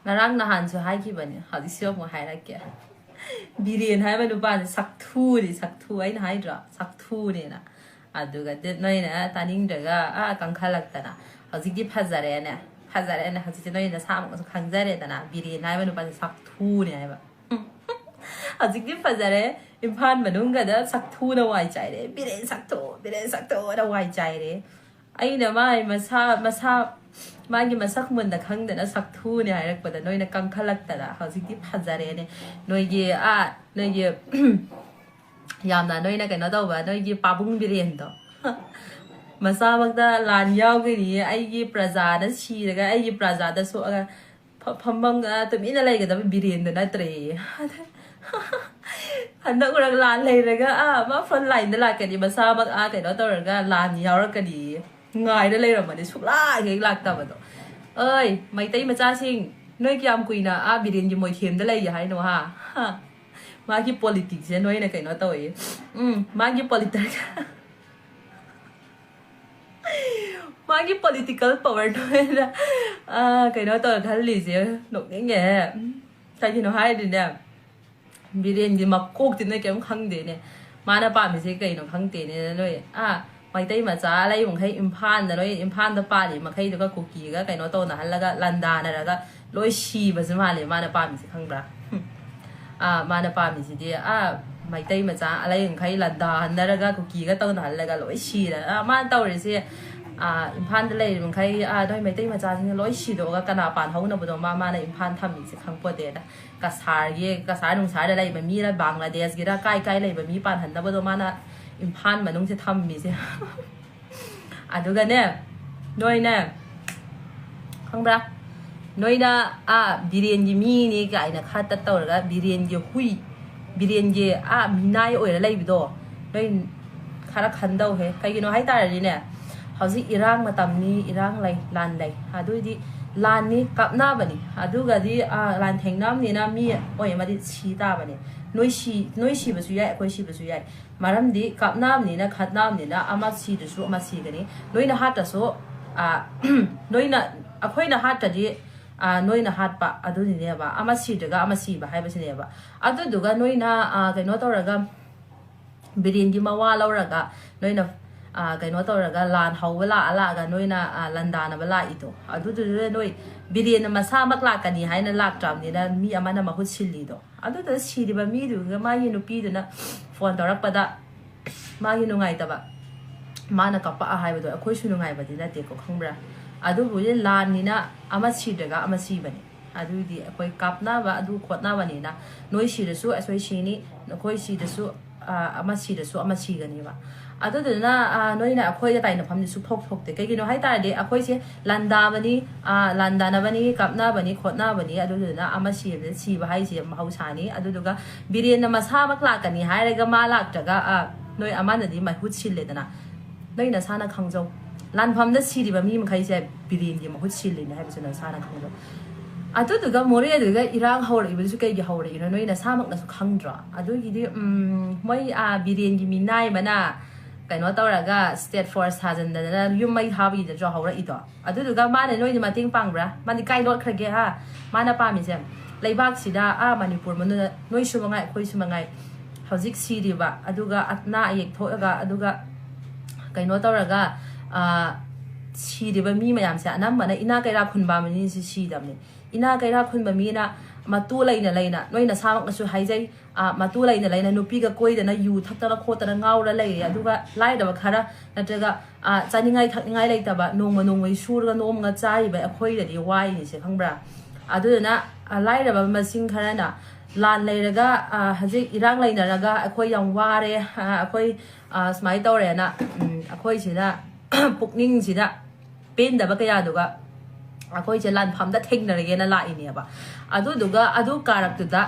ngarang nahan su hai ki bani hadi siok mo hai rak ke biren hai ba nu ba saktu ai na hai dra saktu ne na aduga de noi na taning daga kang khalak ta na hadi ki phazare na hadi noi na sam so khangzare da na biren hai ba nu ba saktu ne ai ba hadi ki phazare impan manung ga da saktu na wai chai de biren saktu da wai chai de ai na mai masa magi masak mun da khang da na saktu ne hai rak ba da noi na kang khalak ta na hadi ki phazare ne noi ge yamna noi na kaino taw ba noi gi pabung biren do masa magda lan yaw gi ai gi praja da si daga ai gi praja da so aga phambang ga tumi na lai ga da biren da na tre handa urang lan lai daga ma front line da la ka di masa mag kaino taw ga lan yaw ra ka di ngai da lai ra ma ni suk la ge lak ta ba do ơi mai tai ma cha sing noi kyam kuina biren gi moi them da lai ya hai no ha magi politics ya noi na kaino taw magi politics magi political power noi na kaino taw khali je nok nge sai ki no hai din ne biren gi makok tin ne kem khang de ne mana pa mi se kaino khang te ne noi mai tai ma cha lai mong hai imphan na noi imphan da pa li ma khai da ko ki ga kaino taw na hal ga landa na ga loi shi ba se ma le mana pa mi se khang bra mana pa mi si dia mai tai ma cha alai ang khai landa hanaraga ku ki ga taw na halaga loi shi la ma taw re se imphan de lai mong khai doi mai tai ma cha ni loi shi do ga kana pan hau na bu do ma na imphan tham mi se khang po de da ka sar nung sar da lai ba mi la bangladesh gi ra kai lai ba mi pan han da bu do ma na imphan ma nung se tham mi se adu ga ne noi na khang bra noi na biren gi mi ni ga ina kha ta taw ga biren gi hui biren gi mi nai oi la lai bi do noi khara khan dau he kai gi no hai ta ri ne hauji irang matam ni irang lai lan lai adu di lan ni kap na bani adu ga di lan theng nam ni na mi oi ma di chi ta bani noi shi ba su yai koi shi ba su yai maram di kap nam ni na khat nam ni na ama si du su ama si ga ni noi na hat ta so noi na akhoi na hat ta di noi na hat pa adu ni ne ba ama si daga ama si ba hai ba si ne ba adu duga noi na kaino tawraga biren gi mawa lawraga noi na kaino tawraga lan hawala ala ga noi na landa na bala ito adu du noi biren ma sa mak la kani hai na lak tram ni na mi ama na ma hu silli do adu da si di ba mi du ga ma yi nu pi du na phone tawrak pa da ma yi nu ngai ta ba ma na ka pa hai ba do akhoi su nu ngai ba di na te ko khangbra adu bu ye lan ni na ama si daga ama si bani adu di akoi kap na ba adu khot na bani na noi si da su asoi si ni koi si da su ama si da su ama si ga ni ba adu du na noi na akoi da tai na pham ni su phok phok te kai gi no hai ta de akoi se landa bani landa na bani kap na bani khot na bani adu du na ama si da si ba hai si ma hau sa ni adu du ga biren na ma sa mak la ka ni hai re ga ma lak ta ga noi ama na di ma hut sil le da na noi na sa na khang jau lan pham da si di ba mi ma khai se biren gi ma hut sil le ni hai ba se na sa na khang jau adu du ga more du ga irang haur i ba su kai gi haur i noi na sa mak na su khang dra adu gi di moi biren gi mi nai ba na kaino tawraga state force hajan da na yum mai habi da jo haura i do adu du ga ma ne noi ni ma ting pang bra ma ni kai lot khra ge ha ma na pa mi se laibak si da manipur man noi su mangai khoi su mangai hojik si di ba adu ga atna yek tho ga adu ga kaino tawraga si di ba mi mayam se anam mana ina kai ra khun ba mani si dam ni ina kai ra khun ba mi na matu laina noi na samak na su hai jai matu laina nupi ga koi da na yu thak ta kho ta ngau ra lai adu ga lai da ba khara na ta ga chaningai thakningai lai ta ba nong ma nong mai sur ga nom nga chai ba akhoi da di wai ni se khangbra adu na lai da ba masing khara na lan lai ra ga haji irang laina ra ga akhoi yang ware akhoi smai tawre na akhoi sina pukning sina pen da ba ka ya du ga akhoi je lan pham da theng na re na la ini ba adu duga adu karak tu da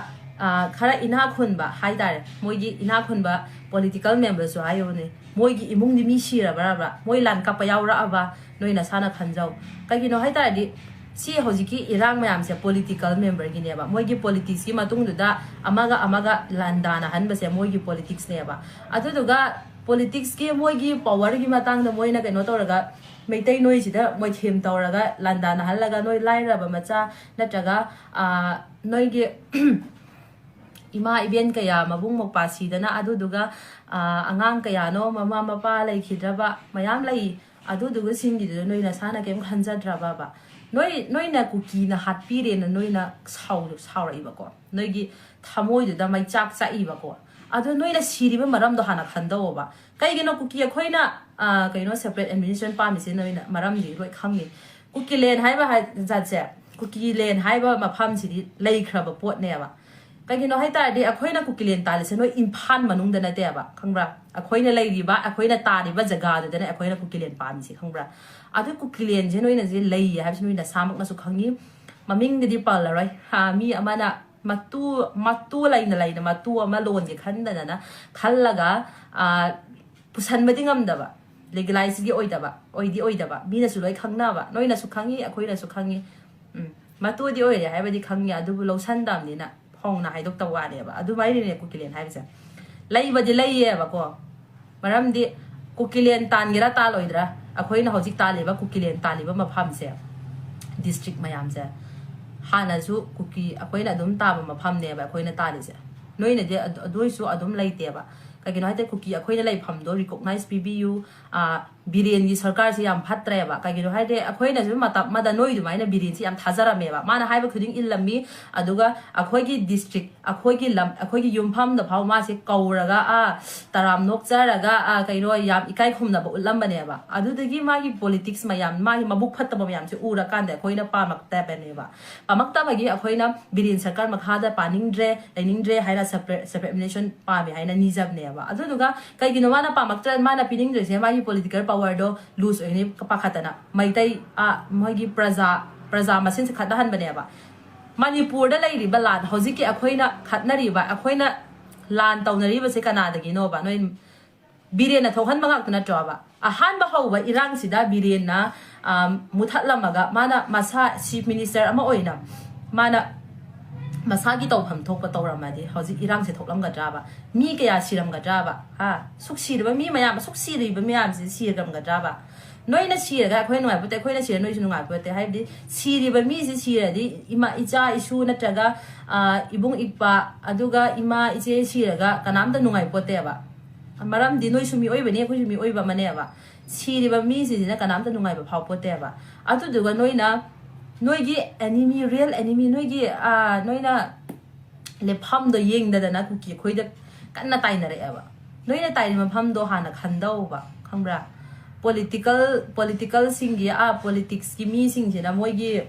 khara ina khun ba hai dare moi gi ina khun ba political members so ayo ne moi gi imung di mi shi ra ba moi lan ka pa yaw ra ba noi na sana khan jaw kai gi no hai dare di si hoji ki irang mayam se political member gi ne ba moi gi politics ki matung du da amaga lan da na han ba se moi gi politics ne ba adu duga politics की मोई की power की matang da moi na kai no toraga meitai noi sida moi them toraga landa na halaga noi lairaba macha natraga noi gi ima ibien kaya mabung mokpa sidana aduduga angang kaya no mama mapa lai khidraba mayam lai aduduga singi du noi na sana kem khanjadraba ba noi na kuki na hatpi re na noi na sau rai ba ko noi gi thamoi du da mai chak chai ba ko adu noi na siri ba maram do hana khando ba kai gi no kuki khoi na kai no separate administration pa mi se noi na maram di roi khangni kuki len hai ba jat se kuki len hai ba ma pham si di lei khra ba pot ne ba kai gi no hai ta di akhoi na kuki len ta le se noi imphan manung da na te ba khangbra akhoi na lei ri ba akhoi na ta ri ba jaga du da na akhoi na kuki len pa mi se khangbra adu kuki len je noi na je lei ha bi noi na samak na su khangi maming di pal la roi ha mi amana matu lai na matu ama lon ge khan da na khallaga pusan mading am da ba legalize gi oi da ba mi na su loi khangna ba noi na su khangi akhoi na su khangi matu di oi re hai ba di khangi adu bu lo san dam ni na phong na hai dok ta wa le ba adu mai ne kukilen hai ba sa lai ba di lai ye ba ko maram di kukilen tan gira ta loi dra akhoi na hojik ta le ba kukilen ta le ba ma pham se district mayam se hana su kuki akhoi na dum ta ba ma pham ne ba akhoi na ta le se noi na je adoi su adum lai te ba kai gi no hai te kuki akhoi na lai pham do recognize PBU biren gi sarkar se yam phatre ba kai gi no hai te akhoi na su mata ma da noi du mai na biren se yam thajara me ba mana hai ba khuding ilami aduga akhoi gi district akhoi gi lam akhoi gi yum pham da phau ma se kauraga taram nok charaga kai no yam ikai khum na ba ulam ba ne ba adu de gi ma gi politics ma yam ma gi mabuk phat ba yam se ura kan da akhoi na pa mak ta ba ne ba pa mak ta ba gi akhoi na biren sarkar makha da paning dre lining dre hai na separate nation pa me hai na nizab ne ba adu duga kai gi no ma na pa mak tra ma na pining dre se ma gi political power do lose oi ni pa khatana mai tai ma gi praja masin se khada han ba ne ba manipur da lai ri ba lan hoji ki akhoi na khatna ri ba akhoi na lan taw na ri ba se kana da gi no ba noi biren na thohan ma ngak na twa ba han ba ho ba irang sida biren na muthat lamaga mana masa chief minister ama oina mana masagi tawpham thokpa tawramadi hoji irang se thoklam ga dra ba mi kaya siram ga dra ba suksi ba mi mayam suksi ri ba mayam se siram ga dra ba noi na sira ga khoi noi pute khoi na sira noi sunu ngai pute hai di siri ba mi se sira di ima icha isu na traga ibung ipa aduga ima iche sira ga kanam da nungai pute ba maram di noi sumi oi ba ne khoi sumi oi ba mane ba siri ba mi se na kanam da nungai ba phau pute ba atu duga noi na noi gi enemy real enemy noi gi noi na le pham do yeng da na ku ki khoi da kan na tai na re ba noi na tai ma pham do hana khan do ba khambra political sing gi politics ki mi sing je na moi gi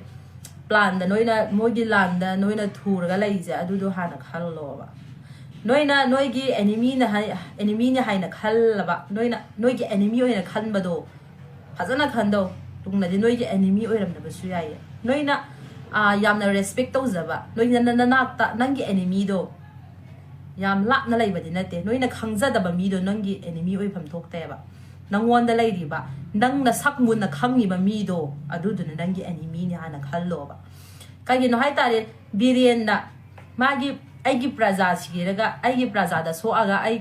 plan da noi na moi gi lan da noi na thur ga lai ja adu do hana khal lo ba noi gi enemy na hai na khal ba noi gi enemy oi na khan ba do phajana khan do tung na di noi gi enemy oi ram na ba su yai noi na yam na respect to za ba noi na ta nang gi enemy do yam lak na lai ba di na te noi na khangja da ba mi do nang gi enemy oi pham thok te ba nang won da lai ri ba nang na sak mun na khangi ba mi do adu du na nang gi enemy ni hana khal lo ba kai gi no hai ta re biren na ma gi ai gi praja si ga ai gi praja da so aga ai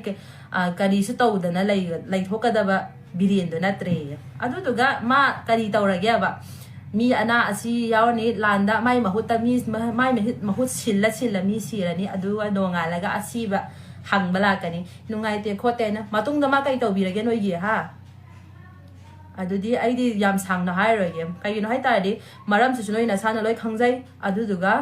kari su to da na lai thoka da ba biren do na tre adu du ga ma kari tawra ga ba mi ana asi yawni landa mai mahuta mi mai mahut silla mi sirani adu do nga laga asi ba hang bala kani nungai te khote na matung da ma kai to birage noi gi ha adu di ai di yam sang na hai ro ge kai no hai ta di maram su noi na sana loi khangjai adu duga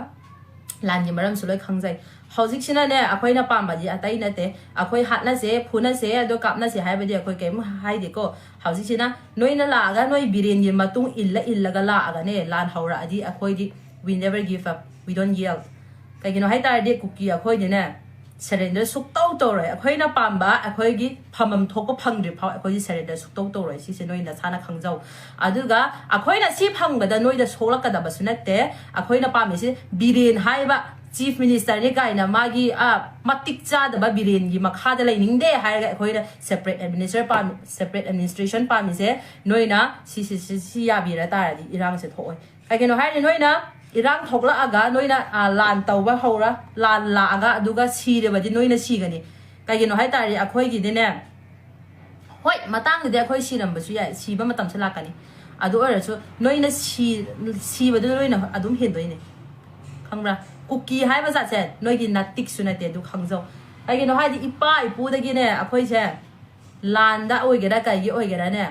lan gi maram su loi khangjai hojik sina ne akhoi na pam ba ji atai na te akhoi hat na se phuna se ado kap na se hai ba di akhoi kem hai di ko hojik sina noi na la ga noi biren gi matung illa ga la ga ne lan haura adi akhoi di we never give up we don't yield kai no hai ta di kuki akhoi di ne surrender suk tau to rai akhoi na pam ba akhoi gi phamam thok ko phang ri phau akhoi surrender suk tau to rai si se noi na sana khangjau aduga akhoi na si phang ba da noi da sola ka da ba sunate akhoi na pam si biren hai ba chief minister ni kai na magi matik cha da ba biren gi makha da lai ning de hai ga akhoi na separate administration pa mi se noi na si ya bi ra ta ra di irang se thoi kai ke no hai ni noi na irang thokla aga noi na lan tau ba hora lan la aga aduga si de ba di noi na si ga ni kai ke no hai ta ri akhoi gi de ne ꯍꯣꯏ ꯃꯇꯥꯡꯗꯨꯗꯤ ꯑꯩꯈꯣꯏ ꯁꯤꯔꯝꯕꯁꯨ ꯌꯥꯏ ꯁꯤꯕ ꯃꯇꯝꯁꯨ ꯂꯥꯛꯀꯅꯤ ꯑꯗꯨ ꯑꯣꯏꯔꯁꯨ ꯅꯣꯏꯅ ꯁꯤꯕꯗꯨ ꯅꯣꯏꯅ ꯑꯗꯨꯝ ꯍꯦꯟꯗꯣꯏꯅꯦ ꯈꯪꯕ꯭ꯔꯥ ꯀꯨꯀꯤ ꯍꯥꯏꯕ ꯖꯥꯠꯁꯦ ꯅꯣꯏꯒꯤ ꯅꯥꯇꯤꯛꯁꯨ ꯅꯠꯇꯦ ꯑꯗꯨ ꯈꯪꯖꯧ ꯀꯩꯒꯤꯅꯣ ꯍꯥꯏꯗꯤ ꯏꯄꯥ ꯏꯄꯨꯗꯒꯤꯅꯦ ꯑꯩꯈꯣꯏꯁꯦ ꯂꯥꯟꯗ ꯑꯣꯏꯒꯦꯔꯥ ꯀꯩꯒꯤ ꯑꯣꯏꯒꯦꯔꯥꯅꯦ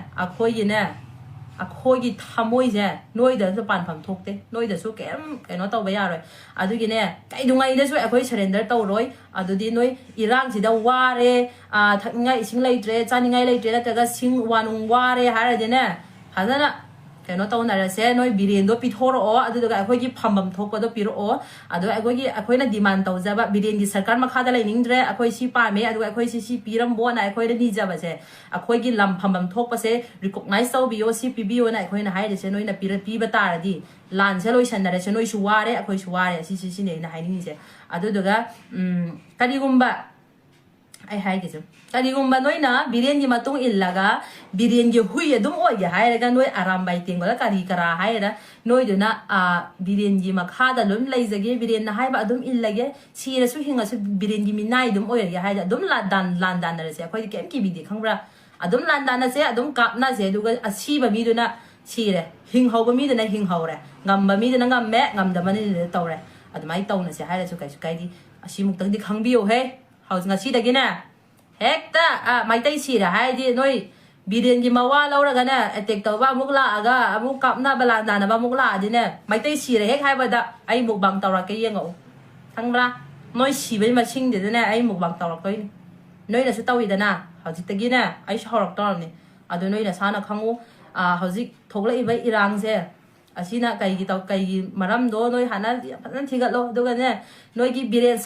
ꯑꯩꯈꯣꯏꯒꯤ ꯊꯃꯣꯏꯁꯦ ꯅꯣꯏꯗꯁꯨ ꯄꯥꯟꯐꯝ ꯊꯣꯛꯇꯦ ꯅꯣꯏꯗꯁꯨ ꯀꯩꯅꯣ ꯇꯧꯕ ꯌꯥꯔꯣꯏ ꯑꯗꯨꯒꯤꯅꯦ ꯀꯩꯗꯧꯉꯩꯗꯁꯨ ꯑꯩꯈꯣꯏ ꯁꯔꯦꯟꯗꯔ ꯇꯧꯔꯣꯏ ꯑꯗꯨꯗꯤ ꯅꯣꯏ ꯏꯔꯥꯡꯁꯤꯗ ꯋꯥꯔꯦ ꯊꯛꯅꯤꯡꯉꯥꯏ ꯏꯁꯤꯡ ꯂꯩꯇ꯭ꯔꯦ ꯆꯥꯅꯤꯡꯉꯥꯏ ꯂꯩꯇ꯭ꯔꯦ ꯅꯠꯇ꯭ꯔꯒ ꯁꯤꯡ ꯋꯥꯅꯨꯡ ꯋꯥꯔꯦ ꯍꯥꯏꯔꯗꯤꯅꯦ ꯐꯖꯅ ꯀꯩꯅꯣ ꯇꯧꯅꯔꯁꯦ ꯅꯣꯏ ꯕꯤꯔꯦꯟꯗꯣ ꯄꯤꯊꯣꯔꯛꯑꯣ ꯑꯗꯨꯗꯨꯒ ꯑꯩꯈꯣꯏꯒꯤ ꯐꯝꯐꯝ ꯊꯣꯛꯄꯗꯣ ꯄꯤꯔꯛꯑෝ ꯑꯗꯣ ꯑꯩꯈꯣꯏꯅ ꯗꯤꯃꯥꯟ ꯇꯧꯖꯕ ꯕꯤꯔꯦꯟꯒꯤ ꯁꯔꯀꯥꯔ ꯃꯈꯥꯗ ꯂꯩꯅꯤꯡꯗ꯭ꯔꯦ ꯑꯩꯈꯣই ꯁꯤ ꯄꯥꯝꯃꯦ ꯑꯗꯨꯒ ꯑꯩꯈꯣꯏ ꯁꯤ ꯄꯤꯔꯝꯕꯣꯅ ꯑꯩꯈꯣꯏꯗ ꯅꯤꯖꯕꯁꯦ ꯑꯩꯈꯣꯏꯒꯤ ꯂꯝ ꯐꯝꯐꯝ ꯊꯣꯛꯄꯁꯦ ꯔꯤꯀꯣꯒꯅꯥꯏꯖ ꯇꯧꯕꯤꯌꯣ ꯁꯤ ꯄꯤꯕꯤꯌꯣꯅ ꯑꯩꯈꯣꯏꯅ ꯍꯥꯏꯔꯤꯁꯦ ꯅꯣꯏꯅ ꯄꯤꯕ ꯇꯥꯔꯗꯤ ꯂꯥꯟꯁꯦ ꯂꯣꯏꯁꯟꯅꯔꯁꯦ ꯅꯣꯏꯁꯨ ꯋꯥꯔꯦ ꯑꯩꯈꯣꯏꯁꯨ ꯋꯥꯔꯦ ꯁꯤꯅꯦ ꯑꯩꯅ ꯍꯥꯏꯅꯤꯡꯉꯤꯁꯦ ꯑꯗꯨꯗꯨꯒ ꯀꯔꯤꯒꯨꯝꯕ ꯑꯩ ꯍꯥꯏꯒꯦꯁꯦ ꯀꯔꯤꯒꯨꯝꯕ ꯅꯣꯏꯅ ꯕꯤꯔꯦꯟꯒꯤ ꯃꯇꯨꯡ ꯏꯜꯂꯒ ꯕꯤꯔꯦꯟꯒꯤ ꯍꯨꯏ ꯑꯗꯨꯝ ꯑꯣꯏꯒꯦ ꯍꯥꯏꯔꯒ ꯅꯣꯏ ꯑꯔꯥꯝꯕꯥꯏ ꯇꯦꯡꯕꯗ ꯀꯔꯤ ꯀꯔꯥ ꯍꯥꯏꯔ ꯅꯣꯏꯗꯨꯅ ꯕꯤꯔꯦꯟꯒꯤ ꯃꯈꯥꯗ ꯑꯗꯨꯝ ꯂꯩꯖꯒꯦ ꯕꯤꯔꯦꯟꯅ ꯍꯥꯏꯕ ꯑꯗꯨꯝ ꯏꯜꯂꯒꯦ ꯁꯤꯔꯁꯨ ꯍꯤꯡꯉꯁꯨ ꯕꯤꯔꯦꯟꯒꯤ ꯃꯤꯅꯥꯏ ꯑꯗꯨꯝ ꯑꯣꯏꯔꯒꯦ ꯍꯥꯏꯗꯤ ꯑꯗꯨꯝ ꯂꯥꯟꯗꯥꯅꯔꯁꯦ ꯑꯩꯈꯣꯏꯗꯤ ꯀꯩꯝ ꯀꯤꯕꯤꯗꯦ ꯈꯪꯕ꯭ꯔꯥ ꯑꯗꯨꯝ ꯂꯥꯟꯗꯥꯅꯁꯦ ꯑꯗꯨꯝ ꯀꯥꯞꯅꯁꯦ ꯑꯗꯨꯒ ꯑꯁꯤꯕ ꯃꯤꯗꯨꯅ ꯁꯤꯔꯦ ꯍꯤꯡꯍꯧꯕ ꯃꯤꯗꯨꯅ ꯍꯤꯡꯍꯧꯔꯦ ꯉꯝꯕ ꯃꯤꯗꯨꯅ ꯉꯝꯃꯦ ꯉꯝꯗꯕ ꯃꯤꯗꯨꯅ ꯇꯧꯔꯦ ꯑꯗꯨꯃꯥꯏꯅ ꯇꯧꯅꯁꯦ ꯍꯥꯏꯔꯁꯨ ꯀꯩꯁꯨ ꯀꯥꯏꯗꯦ ꯑꯁꯤꯃꯨꯛꯇꯪꯗꯤ ꯈꯪꯕꯤꯌꯨꯍꯦ ꯍꯧꯖꯤꯛ ꯉꯁꯤꯗꯒꯤꯅꯦ ꯍꯦꯛꯇ ꯃꯩꯇꯩ ꯁꯤꯔꯦ ꯍꯥꯏꯗꯤ ꯅꯣꯏ ꯕꯤꯔꯦꯟꯒꯤ ꯃꯋꯥ ꯂꯧꯔꯒꯅꯦ ꯑꯦꯇꯦꯛ ꯇꯧꯕ ꯑꯃꯨꯛ ꯂꯥꯛꯑꯒ ꯑꯃꯨꯛ ꯀꯥꯞꯅꯕ ꯂꯥꯟꯗꯥꯅꯕ ꯑꯃꯨꯛ ꯂꯥꯛꯑꯗꯤꯅꯦ ꯃꯩꯇꯩ ꯁꯤꯔꯦ ꯍꯦꯛ ꯍꯥꯏꯕꯗ ꯑꯩ ꯃꯨꯛꯕꯥꯡ ꯇꯧꯔꯛꯀꯦ ꯌꯦꯡꯉꯛꯎ ꯈꯪꯕ꯭ꯔꯥ ꯅꯣꯏ ꯁꯤꯕꯒꯤ ꯃꯁꯤꯡꯗꯨꯗꯅꯦ ꯑꯩ ꯃꯨꯛꯕꯥꯡ ꯇꯧꯔꯛꯇꯣꯏꯅꯤ ꯅꯣꯏꯅꯁꯨ ꯇꯧꯋꯤꯗꯅ ꯍꯧꯖꯤꯛꯇꯒꯤꯅꯦ ꯑꯩꯁꯨ ꯍꯧꯔꯛꯇꯧꯔꯕꯅꯤ ꯑꯗꯨ ꯅꯣꯏ ꯅꯁꯥꯅ ꯈꯪꯉꯨ ꯍꯧꯖꯤꯛ ꯊꯣꯛꯂꯛꯏꯕ ꯏꯔꯥꯡꯁꯦ ꯑꯁꯤꯅ ꯀꯩꯒꯤ ꯃꯔꯝꯗꯣ ꯅꯣꯏ ꯍꯥꯟꯅ ꯐꯖꯅ ꯊꯤꯒꯠꯂꯣ ꯑꯗꯨꯒꯅꯦ ꯅꯣꯏꯒꯤ ꯕꯤꯔꯦꯟ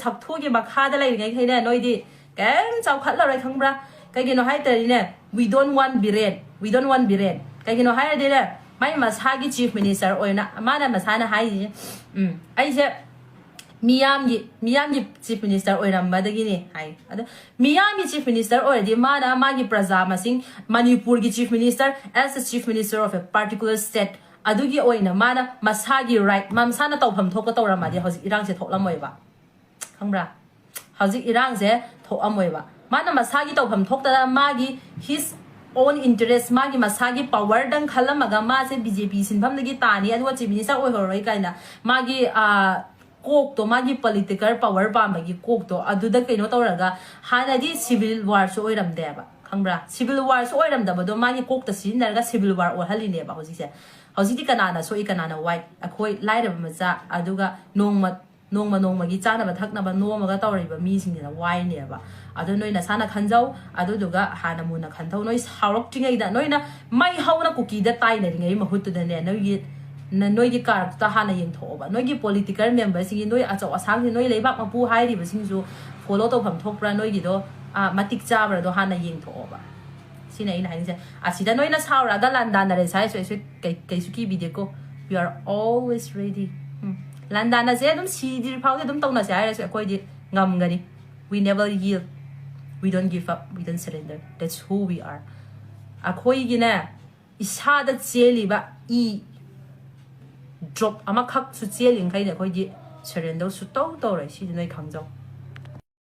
ꯁꯛꯊꯨꯒꯤ ꯃꯈꯥꯗ ꯂꯩꯔꯤꯉꯩꯈꯩꯅꯦ ꯅꯣꯏꯗꯤ ꯀꯩꯝ ꯆꯥꯎꯈꯠꯂꯔꯣꯏ ꯈꯪꯕ꯭ꯔꯥ ꯀꯩꯒꯤꯅꯣ ꯍꯥꯏꯇꯥꯔꯗꯤꯅꯦ we don't want ꯕꯤꯔꯦꯟ ꯀꯩꯒꯤꯅꯣ ꯍꯥꯏꯔꯗꯤꯅꯦ ꯃꯥꯏ ꯃꯁꯥꯒꯤ ꯆꯤꯐ ꯃꯤꯅꯤꯁꯇꯔ ꯑꯣꯏꯅ ꯃꯥꯅ ꯃꯁꯥꯅ ꯍꯥꯏꯔꯤꯁꯦ ꯑꯩꯁꯦ ꯃꯤꯌꯥꯝꯒꯤ ꯆꯤꯐ ꯃꯤꯅꯤꯁꯇꯔ ꯑꯣꯏꯔꯝꯕꯗꯒꯤꯅꯦ ꯍꯥꯏ ꯑꯗ ꯃꯤꯌꯥꯝꯒꯤ ꯆꯤꯐ ꯃꯤꯅꯤꯁꯇꯔ ꯑꯣꯏꯔꯗꯤ ꯃꯥꯅ ꯃꯥꯒꯤ ꯄ꯭ꯔꯖꯥ ꯃꯁꯤꯡ ꯃꯅꯤꯄꯨꯔꯒꯤ ꯆꯤꯐ ꯃꯤꯅꯤꯁꯇꯔ ꯑꯦꯁ ꯑ chief minister of A particular state ꯑꯗꯨꯒꯤ ꯑꯣꯏꯅ ꯃꯥꯅ ꯃꯁꯥꯒꯤ ꯔꯥꯏꯠ ꯃꯁꯥꯅ ꯇꯧꯐꯝ ꯊꯣꯛꯄ ꯇꯧꯔꯝꯃꯗꯤ ꯍꯧꯖꯤꯛ ꯏꯔꯥꯡꯁꯦ ꯊꯣꯛꯂꯝꯃꯣꯏꯕ ꯈꯪꯕ꯭ꯔꯥ ꯍꯧꯖꯤꯛ ꯏꯔꯥꯡꯁꯦ ꯊꯣꯛꯑꯝꯃꯣꯏꯕ ꯃꯥꯅ ꯃꯁꯥꯒꯤ ꯇꯧꯐꯝ ꯊꯣꯛꯇꯅ ꯃꯥꯒꯤ his own interest ꯃꯥꯒꯤ ꯃꯁꯥꯒꯤ ꯄꯋꯔꯗꯪ ꯈꯜꯂꯝꯃꯒ ꯃꯥꯁꯦ BJP ꯁꯤꯟꯐꯝꯗꯒꯤ ꯇꯥꯅꯤ ꯑꯗꯨꯒ ꯆꯤꯐ ꯃꯤꯅꯤꯁꯇꯔ ꯑꯣꯏꯍꯧꯔꯣꯏ ꯀꯥꯏꯅ ꯃꯥꯒꯤ ꯀꯣꯛꯇꯣ ꯃꯥꯒꯤ ꯄꯣꯂꯤꯇꯤꯀꯦꯜ ꯄꯋꯔ ꯄꯥꯝꯕꯒꯤ ꯀꯣꯛꯇꯣ ꯑꯗꯨꯗ ꯀꯩꯅꯣ ꯇꯧꯔꯒ ꯍꯥꯟꯅꯗꯤ ꯁꯤꯚꯤꯜ ꯋꯥꯔꯁꯨ ꯑꯣꯏꯔꯝꯗꯦꯕ ꯈꯪꯕ꯭ꯔꯥ ꯁꯤꯚꯤꯜ ꯋꯥꯔꯁꯨ ꯑꯣꯏꯔꯝꯗꯕꯗꯣ ꯃꯥꯒꯤ ꯀꯣꯛꯇ ꯁꯤꯖꯤꯟꯅꯔꯒ ꯁꯤꯚꯤꯜ ꯋꯥꯔ ꯑꯣꯏꯍꯜꯂꯤꯅꯦꯕ ꯍꯧꯖꯤꯛꯇꯤ ꯀꯅꯥꯅ ꯁꯣꯛꯏ ꯀꯅꯥꯅ ꯋꯥꯏ ꯑꯩꯈꯣꯏ ꯂꯥꯏꯔꯕ ꯃꯆꯥ ꯑꯗꯨꯒ ꯅꯣꯡꯃꯒꯤ ꯆꯥꯅꯕ ꯊꯛꯅꯕ ꯅꯣꯝꯃꯒ ꯇꯧꯔꯤꯕ ꯃꯤꯁꯤꯡꯁꯤꯅ ꯋꯥꯏꯅꯦꯕ ꯑꯗꯨ ꯅꯣꯏ ꯅꯁꯥꯅ ꯈꯟꯖꯧ ꯑꯗꯨꯗꯨꯒ ꯍꯥꯟꯅ ꯃꯨꯟꯅ ꯈꯟꯊꯧ ꯅꯣꯏ ꯁꯥꯎꯔꯛꯇ꯭ꯔꯤꯉꯩꯗ ꯅꯣꯏꯅ ꯃꯩ ꯍꯧꯅ ꯀꯨꯀꯤꯗ ꯇꯥꯏꯅꯔꯤꯉꯩ ꯃꯍꯨꯠꯇꯨꯗꯅꯦ ꯅꯣꯏꯒꯤ ꯀꯥꯔꯛꯇ ꯍꯥꯟꯅ ꯌꯦꯡꯊꯣꯛꯑꯣꯕ ꯅꯣꯏꯒꯤ ꯄꯣꯂꯤꯇꯤꯀꯦꯜ ꯃꯦꯝꯕꯔꯁꯤꯡꯒꯤ ꯅꯣꯏ ꯑꯆꯧ ꯑꯁꯥꯡꯁꯤꯡ ꯅꯣꯏ ꯂꯩꯕꯥꯛ ꯃꯄꯨ ꯍꯥꯏꯔꯤꯕꯁꯤꯡꯁꯨ ꯐꯣꯂꯣ ꯇꯧꯐꯝ ꯊꯣꯛꯄ꯭ꯔꯥ ꯅꯣꯏꯒꯤꯗो ꯃꯇꯤꯛ ꯆꯥꯕ꯭ꯔꯥꯗꯣ ꯍꯥꯟꯅ ꯌꯦꯡꯊꯣꯛꯑꯣꯕ sini aina hain se asida noina saura ga landana re sai so kai su ki bide ko you are always ready landana se dum si dir phau dum tawna se ai so koi di ngam gani we never yield we don't give up we don't surrender that's who we are akhoi gi na isada cheli ba I drop ama khak su cheling kai ne koi di surrender su to re si noi khangjau